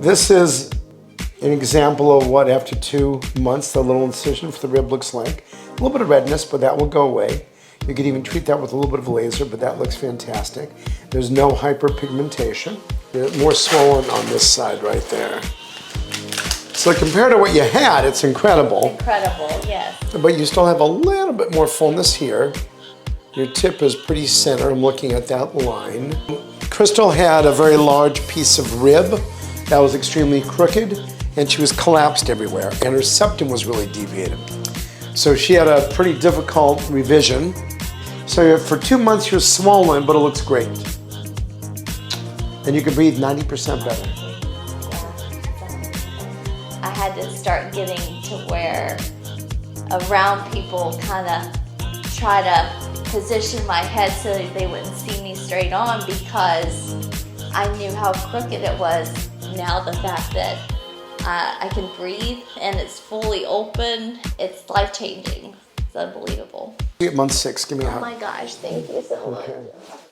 this is an example of what after 2 months the little incision for the rib looks like. A little bit of redness, but that will go away. You could even treat that with a little bit of laser, but that looks fantastic. There's no hyperpigmentation. More swollen on this side right there. So compared to what you had, it's incredible. Incredible, yes. But you still have a little bit more fullness here. Your tip is pretty center. I'm looking at that line. Crystal had a very large piece of rib that was extremely crooked, and she was collapsed everywhere, and her septum was really deviated. So she had a pretty difficult revision. So for 2 months you're swollen, but it looks great. And you can breathe 90% better. I had to start getting to where around people kind of try to position my head so that they wouldn't see me straight on because I knew how crooked it was. Now the fact that I can breathe and it's fully open, it's life-changing. It's unbelievable. At month 6, give me a hug. Oh my gosh, thank you so much. Okay.